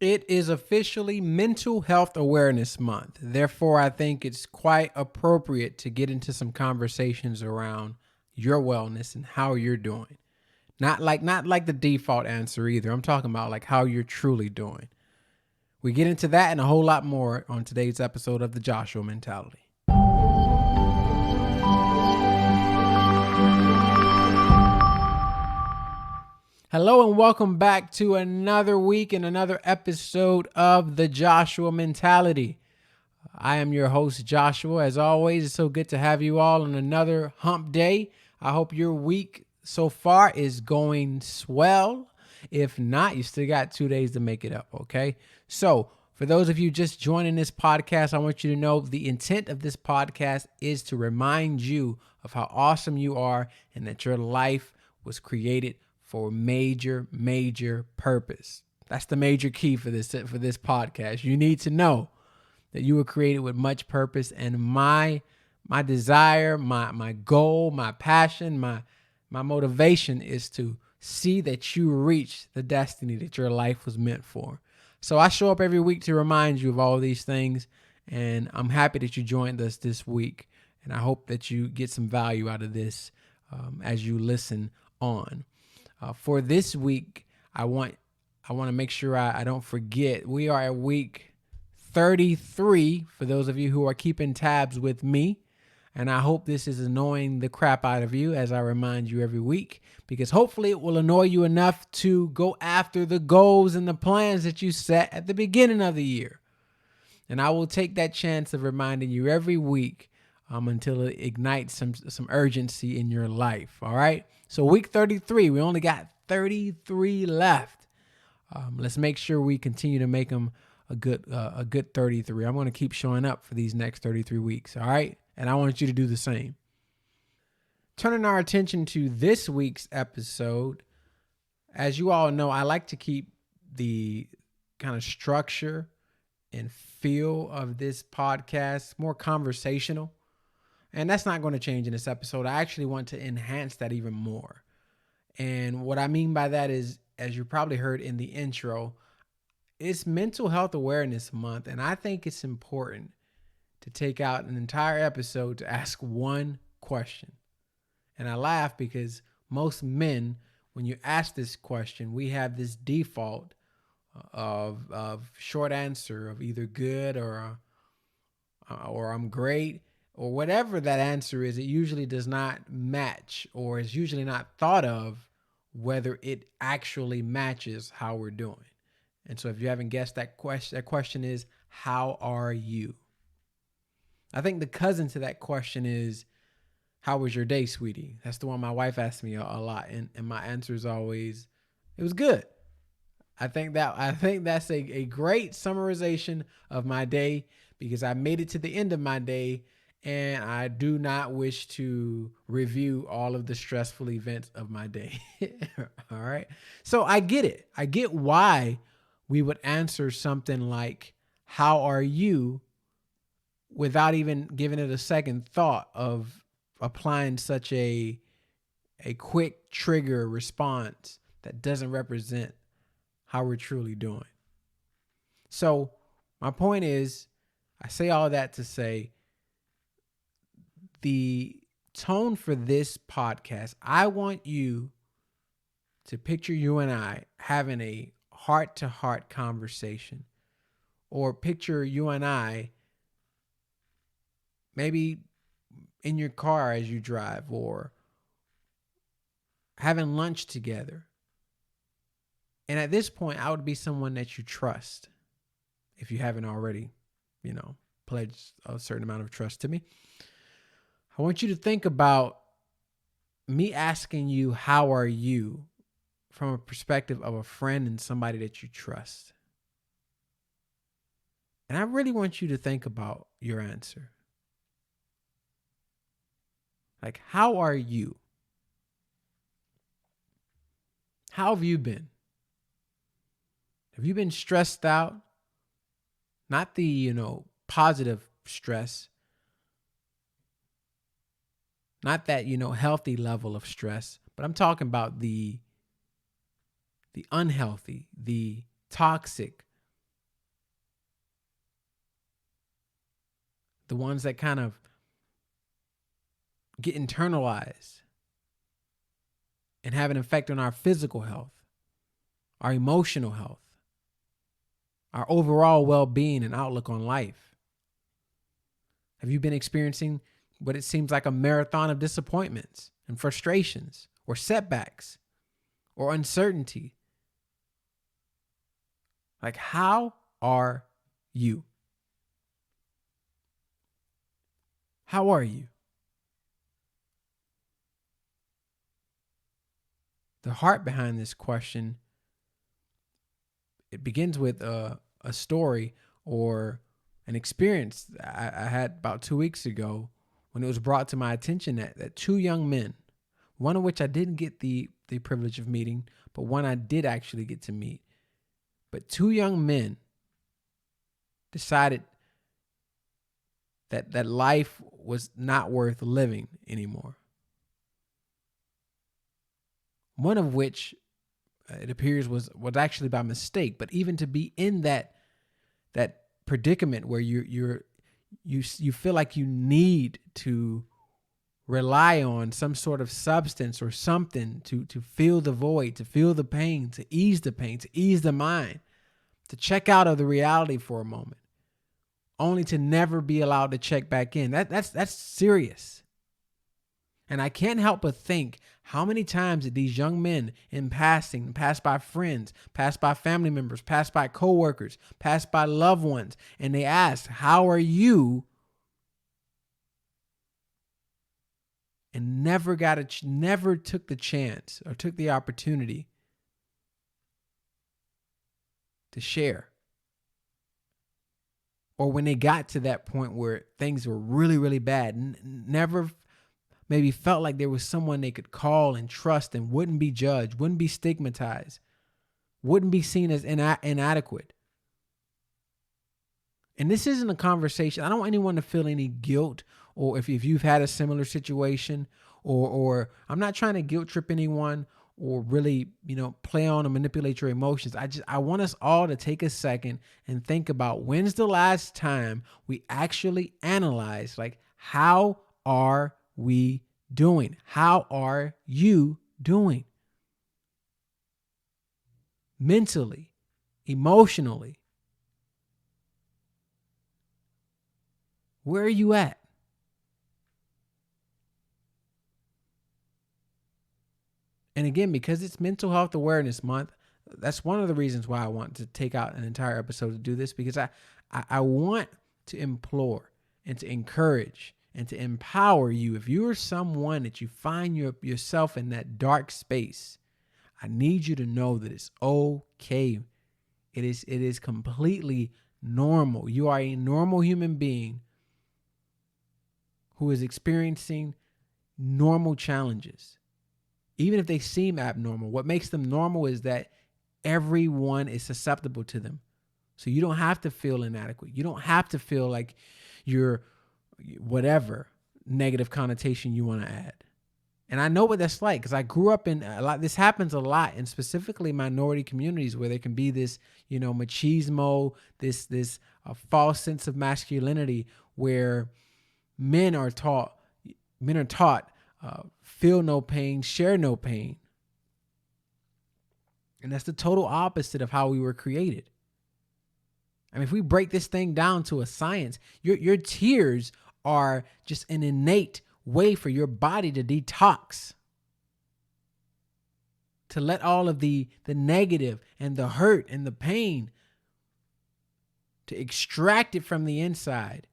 It is officially Mental Health Awareness Month. Therefore, I think it's quite appropriate to get into some conversations around your wellness and how you're doing. Not like the default answer either. I'm talking about like how you're truly doing. We get into that and a whole lot more on today's episode of the Joshua Mentality. Hello and welcome back to another week and another episode of the Joshua Mentality. I am your host, Joshua. As always, it's so good to have you all on another hump day. I hope your week so far is going swell. If not, you still got 2 days to make it up, okay? So, for those of you just joining this podcast, I want you to know the intent of this podcast is to remind you of how awesome you are and that your life was created for major purpose. That's the major key for this podcast. You need to know that you were created with much purpose, and my desire, my goal, my passion, my motivation is to see that you reach the destiny that your life was meant for. So I show up every week to remind you of all of these things, and I'm happy that you joined us this week, and I hope that you get some value out of this as you listen on. For this week, I want to make sure I don't forget. We are at week 33 for those of you who are keeping tabs with me. And I hope this is annoying the crap out of you as I remind you every week, because hopefully it will annoy you enough to go after the goals and the plans that you set at the beginning of the year. And I will take that chance of reminding you every week until it ignites some urgency in your life. All right. So week 33, we only got 33 left. Let's make sure we continue to make them a good 33. I'm going to keep showing up for these next 33 weeks. All right. And I want you to do the same. Turning our attention to this week's episode, as you all know, I like to keep the kind of structure and feel of this podcast more conversational. And that's not going to change in this episode. I actually want to enhance that even more. And what I mean by that is, as you probably heard in the intro, it's Mental Health Awareness Month. And I think it's important to take out an entire episode to ask one question. And I laugh because most men, when you ask this question, we have this default of short answer of either good or I'm great, or whatever that answer is. It usually does not match, or is usually not thought of whether it actually matches how we're doing. And so if you haven't guessed that question is, how are you? I think the cousin to that question is, how was your day, sweetie? That's the one my wife asks me a lot. And my answer is always, it was good. I think that's a great summarization of my day, because I made it to the end of my day and I do not wish to review all of the stressful events of my day. All right. So I get it. I get why we would answer something like, how are you, without even giving it a second thought of applying such a quick trigger response that doesn't represent how we're truly doing. So my point is, I say all that to say, the tone for this podcast, I want you to picture you and I having a heart-to-heart conversation, or picture you and I maybe in your car as you drive, or having lunch together. And at this point, I would be someone that you trust, if you haven't already, pledged a certain amount of trust to me. I want you to think about me asking you, how are you, from a perspective of a friend and somebody that you trust. And I really want you to think about your answer. Like, how are you? How have you been? Have you been stressed out? Not the, positive stress. Not that, healthy level of stress, but I'm talking about the unhealthy, the toxic the ones that kind of get internalized and have an effect on our physical health, our emotional health, our overall well-being and outlook on life? Have you been experiencing what it seems like a marathon of disappointments and frustrations or setbacks or uncertainty? Like, how are you? How are you? The heart behind this question, it begins with a story or an experience I had about 2 weeks ago when it was brought to my attention that two young men, one of which I didn't get the privilege of meeting, but one I did actually get to meet. But two young men decided that life was not worth living anymore. One of which, it appears, was actually by mistake. But even to be in that predicament where you feel like you need to rely on some sort of substance or something to fill the void, to feel the pain, to ease the mind, to check out of the reality for a moment, only to never be allowed to check back in. That's serious. And I can't help but think how many times did these young men in passing, passed by friends, passed by family members, passed by coworkers, passed by loved ones, and they asked, "How are you?" and never took the chance or took the opportunity to share. Or when they got to that point where things were really, really bad, never maybe felt like there was someone they could call and trust and wouldn't be judged, wouldn't be stigmatized, wouldn't be seen as inadequate. And this isn't a conversation. I don't want anyone to feel any guilt, or if you've had a similar situation, or I'm not trying to guilt trip anyone or really, play on or manipulate your emotions. I want us all to take a second and think about, when's the last time we actually analyzed, like, how are we doing? How are you doing? Mentally, emotionally. Where are you at? And again, because it's Mental Health Awareness Month, that's one of the reasons why I want to take out an entire episode to do this, because I want to implore and to encourage and to empower you. If you are someone that you find yourself in that dark space, I need you to know that it's okay. It is completely normal. You are a normal human being who is experiencing normal challenges. Even if they seem abnormal, what makes them normal is that everyone is susceptible to them. So you don't have to feel inadequate. You don't have to feel like you're whatever negative connotation you want to add. And I know what that's like, because I grew up in a lot. This happens a lot in specifically minority communities, where there can be this, machismo, this false sense of masculinity, where men are taught, feel no pain, share no pain. And that's the total opposite of how we were created. I mean, if we break this thing down to a science, your tears are just an innate way for your body to detox, to let all of the negative and the hurt and the pain, to extract it from the inside.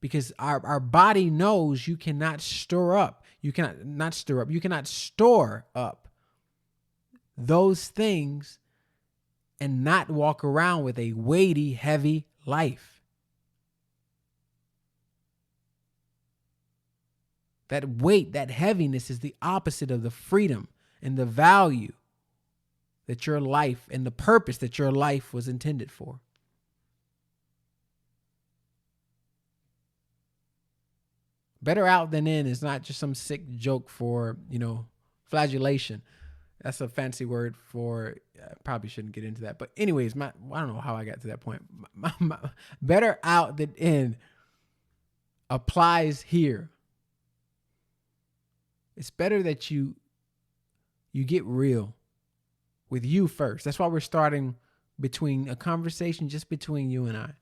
Because our body knows you cannot store up those things and not walk around with a weighty, heavy life. That weight, that heaviness, is the opposite of the freedom and the value that your life and the purpose that your life was intended for. Better out than in is not just some sick joke for, flagellation. That's a fancy word for, I probably shouldn't get into that. But anyways, I don't know how I got to that point. Better out than in applies here. It's better that you get real with you first. That's why we're starting between a conversation just between you and I.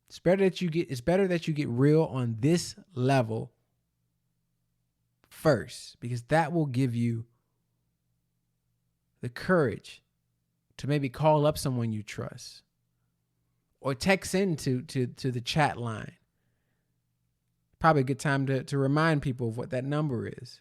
It's better that you get real on this level first, because that will give you the courage to maybe call up someone you trust or text into to the chat line. Probably a good time to remind people of what that number is.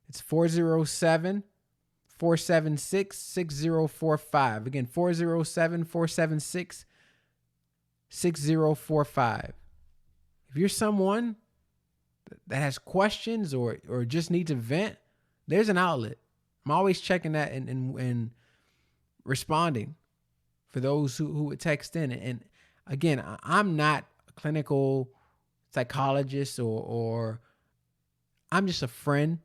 It's 407-476-6045. Again, 407-476-6045. If you're someone that has questions or just needs to vent, there's an outlet. I'm always checking that and responding for those who would text in. And again, I'm not a clinical psychologist or I'm just a friend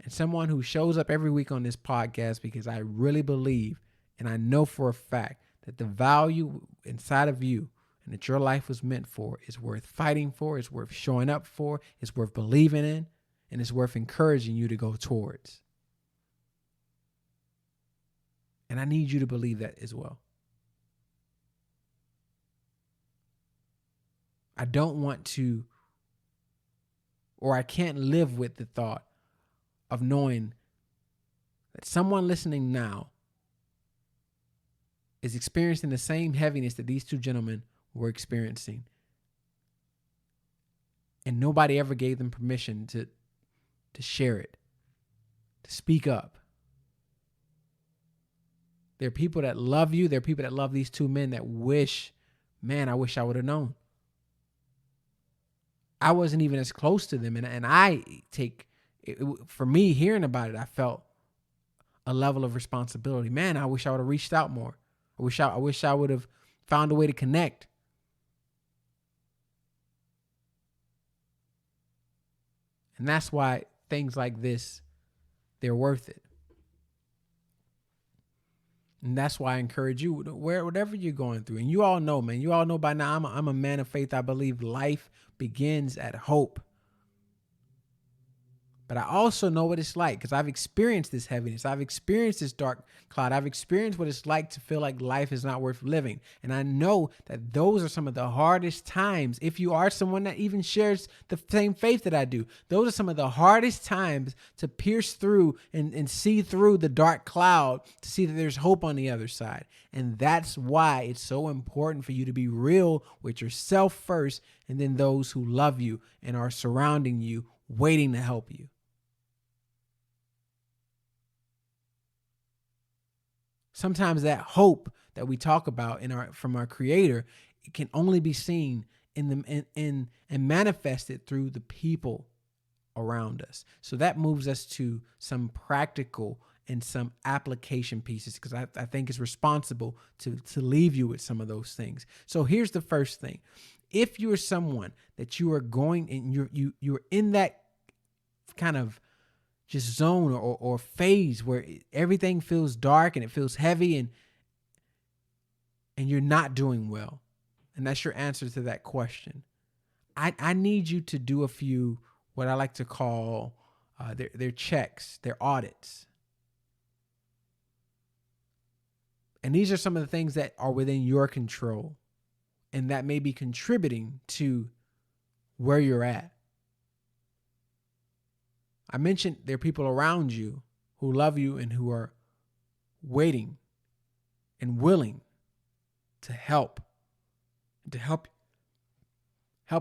and someone who shows up every week on this podcast because I really believe and I know for a fact that the value inside of you and that your life was meant for is worth fighting for, is worth showing up for, is worth believing in, and it's worth encouraging you to go towards. And I need you to believe that as well. I don't want to, or I can't live with the thought of knowing that someone listening now is experiencing the same heaviness that these two gentlemen were experiencing. And nobody ever gave them permission to share it, to speak up. There are people that love you. There are people that love these two men that wish, man, I wish I would have known. I wasn't even as close to them. And I take, for me, hearing about it, I felt a level of responsibility. Man, I wish I would have reached out more. I wish I would have found a way to connect. And that's why things like this, they're worth it. And that's why I encourage you, whatever you're going through. And you all know, man, you all know by now, I'm a man of faith. I believe life begins at hope. But I also know what it's like because I've experienced this heaviness. I've experienced this dark cloud. I've experienced what it's like to feel like life is not worth living. And I know that those are some of the hardest times. If you are someone that even shares the same faith that I do, those are some of the hardest times to pierce through and see through the dark cloud to see that there's hope on the other side. And that's why it's so important for you to be real with yourself first, and then those who love you and are surrounding you, waiting to help you. Sometimes that hope that we talk about from our Creator, it can only be seen and manifested through the people around us. So that moves us to some practical and some application pieces, because I think it's responsible to leave you with some of those things. So here's the first thing. If you are someone that you are going and you're in that kind of just zone or phase where everything feels dark and it feels heavy and you're not doing well, and that's your answer to that question, I need you to do a few, what I like to call their checks, their audits. And these are some of the things that are within your control and that may be contributing to where you're at. I mentioned there are people around you who love you and who are waiting and willing to help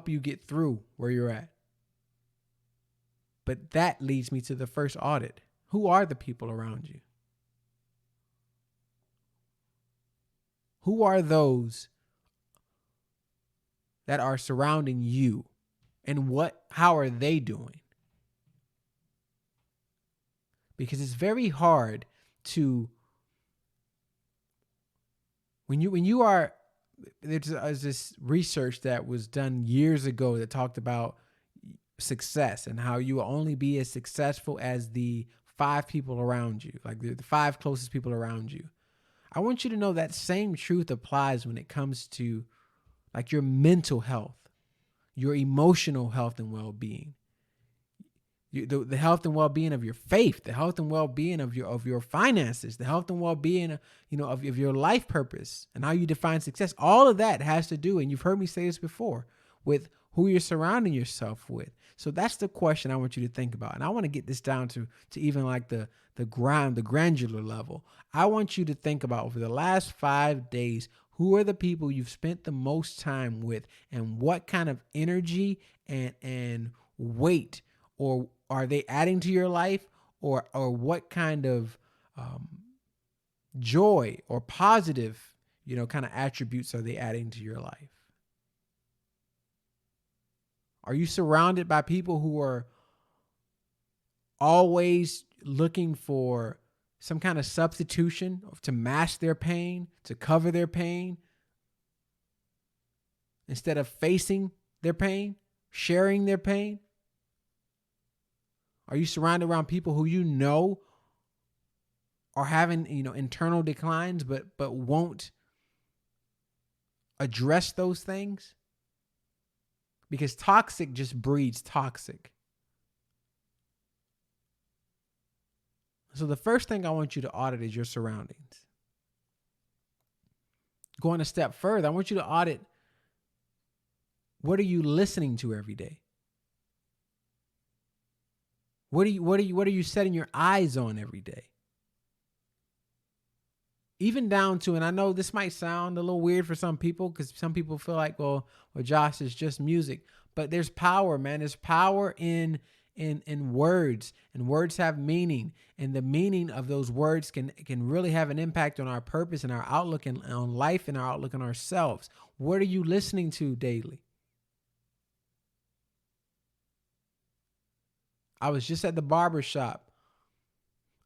you get through where you're at. But that leads me to the first audit. Who are the people around you? Who are those that are surrounding you, and how are they doing? Because it's very hard to, there's this research that was done years ago that talked about success and how you will only be as successful as the 5 people around you, like the 5 closest people around you. I want you to know that same truth applies when it comes to like your mental health, your emotional health and well-being, the health and well-being of your faith, the health and well-being of your finances, the health and well-being, of your life purpose and how you define success. All of that has to do, and you've heard me say this before, with who you're surrounding yourself with. So that's the question I want you to think about. And I want to get this down to even like the granular level. I want you to think about, over the last 5 days, who are the people you've spent the most time with, and what kind of energy and weight, or are they adding to your life, or what kind of joy or positive, kind of attributes are they adding to your life? Are you surrounded by people who are always looking for some kind of substitution to mask their pain, to cover their pain, instead of facing their pain, sharing their pain? Are you surrounded around people who are having, internal declines, but won't address those things? Because toxic just breeds toxic. So the first thing I want you to audit is your surroundings. Going a step further, I want you to audit, what are you listening to every day? What are you setting your eyes on every day? Even down to, and I know this might sound a little weird for some people, because some people feel like, well, Josh, is just music. But there's power, man. There's power in words, and words have meaning, and the meaning of those words can really have an impact on our purpose and our outlook on life and our outlook on ourselves. What are you listening to daily? I was just at the barber shop,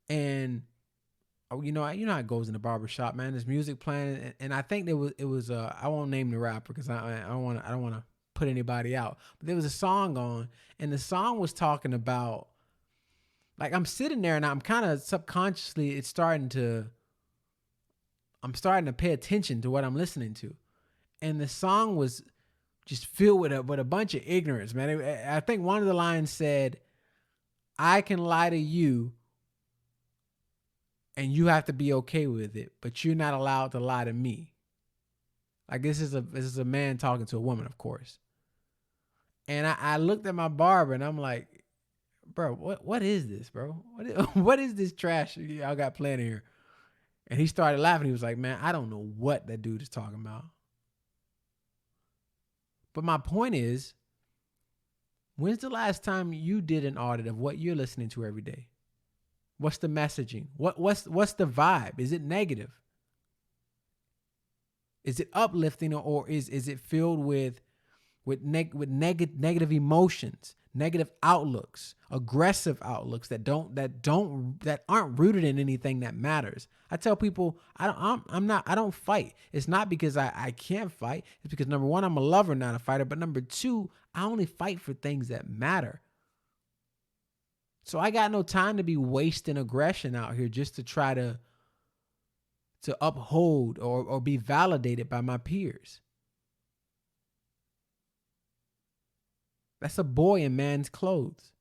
and you know how it goes in the barber shop, man. There's music playing, and I think it was I won't name the rapper because I don't want to put anybody out. But there was a song on, and the song was talking about, like, I'm sitting there and I'm kind of subconsciously I'm starting to pay attention to what I'm listening to, and the song was just filled with a bunch of ignorance, man. I think one of the lines said, "I can lie to you, and you have to be okay with it, but you're not allowed to lie to me." Like, this is a man talking to a woman, of course. And I looked at my barber and I'm like, bro, what is this, bro? What is this trash y'all got playing here? And he started laughing. He was like, man, I don't know what that dude is talking about. But my point is, when's the last time you did an audit of what you're listening to every day? What's the messaging? What's the vibe? Is it negative? Is it uplifting, or is it filled with negative emotions, negative outlooks, aggressive outlooks that aren't rooted in anything that matters? I tell people, I don't fight. It's not because I can't fight. It's because, number one, I'm a lover, not a fighter. But number two, I only fight for things that matter. So I got no time to be wasting aggression out here just to try to uphold or be validated by my peers. That's a boy in man's clothes.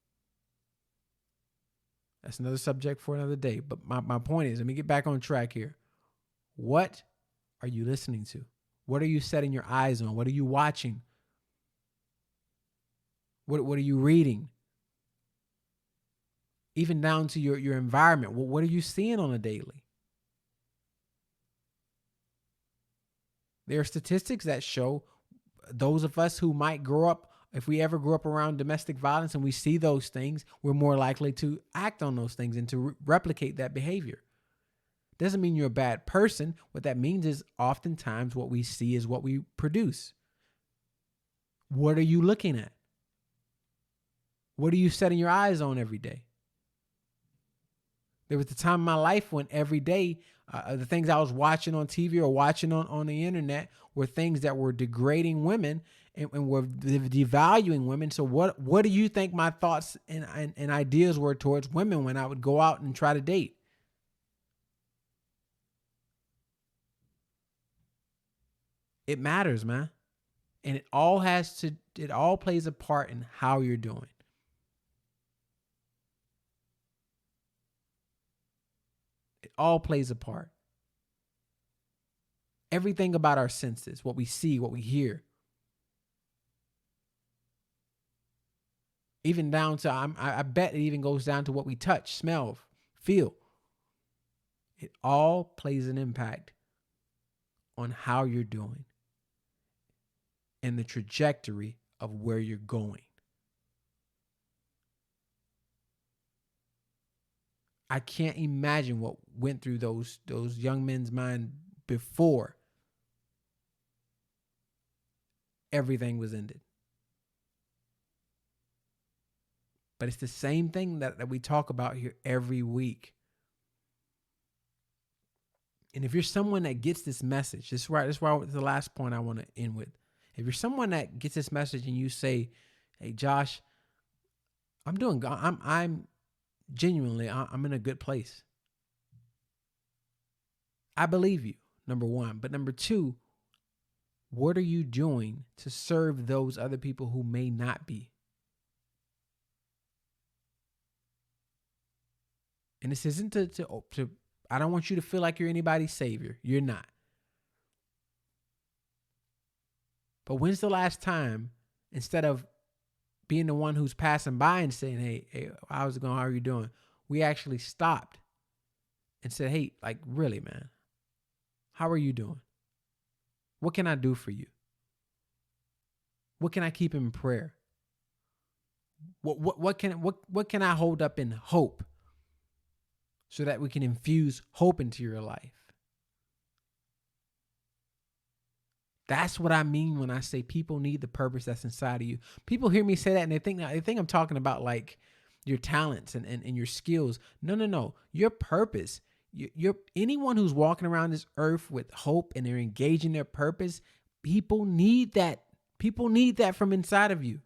That's another subject for another day. But my point is, let me get back on track here. What are you listening to? What are you setting your eyes on? What are you watching? What are you reading? Even down to your environment. What are you seeing on a daily? There are statistics that show those of us who might grow up, if we ever grew up around domestic violence and we see those things, we're more likely to act on those things and to replicate that behavior. Doesn't mean you're a bad person. What that means is oftentimes what we see is what we produce. What are you looking at? What are you setting your eyes on every day? There was a time in my life when every day the things I was watching on TV or watching on the internet were things that were degrading women and were devaluing women. So what do you think my thoughts and ideas were towards women when I would go out and try to date? It matters, man. And it all plays a part in how you're doing. It all plays a part. Everything about our senses, what we see, what we hear, even down to, I bet it even goes down to what we touch, smell, feel. It all plays an impact on how you're doing and the trajectory of where you're going. I can't imagine what went through those young men's mind before everything was ended. But it's the same thing that we talk about here every week. And if you're someone that gets this message, this is the last point I want to end with. If you're someone that gets this message and you say, "Hey, Josh, I'm doing good. I'm genuinely, I'm in a good place." I believe you, number one. But number two, what are you doing to serve those other people who may not be? And this isn't to I don't want you to feel like you're anybody's savior. You're not. But when's the last time, instead of being the one who's passing by and saying, hey, how's it going? How are you doing? We actually stopped and said, hey, like, really, man, how are you doing? What can I do for you? What can I keep in prayer? What can I hold up in hope so that we can infuse hope into your life? That's what I mean when I say people need the purpose that's inside of you. People hear me say that and they think I'm talking about like your talents and your skills. No. Your purpose. You're anyone who's walking around this earth with hope and they're engaging their purpose. People need that. People need that from inside of you.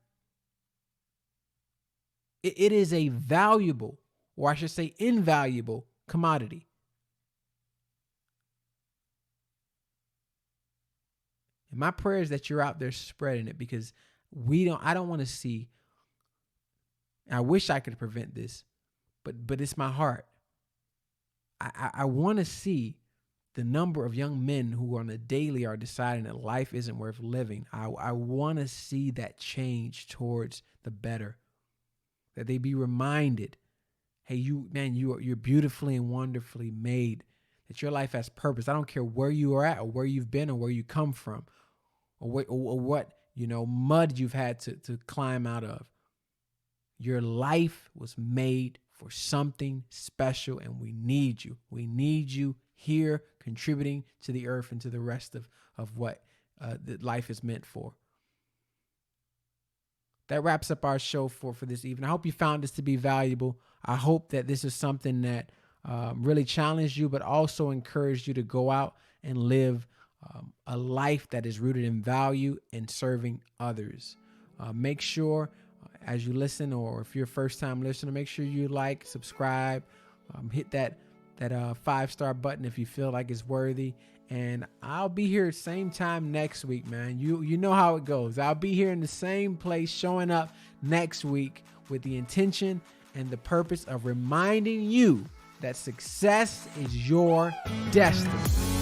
It is a valuable, or I should say invaluable, commodity. And my prayer is that you're out there spreading it, because I don't want to see, I wish I could prevent this, but it's my heart. I want to see the number of young men who on a daily are deciding that life isn't worth living. I want to see that change towards the better, that they be reminded, hey, you're beautifully and wonderfully made, that your life has purpose. I don't care where you are at or where you've been or where you come from or what mud you've had to climb out of. Your life was made for something special, and we need you. We need you here contributing to the earth and to the rest of what that life is meant for. That wraps up our show for this evening. I hope you found this to be valuable. I hope that this is something that really challenged you, but also encouraged you to go out and live a life that is rooted in value and serving others. Make sure as you listen, or if you're a first-time listener, make sure you like, subscribe, hit that 5-star button if you feel like it's worthy. And I'll be here same time next week, man. You know how it goes. I'll be here in the same place, showing up next week with the intention and the purpose of reminding you that success is your destiny.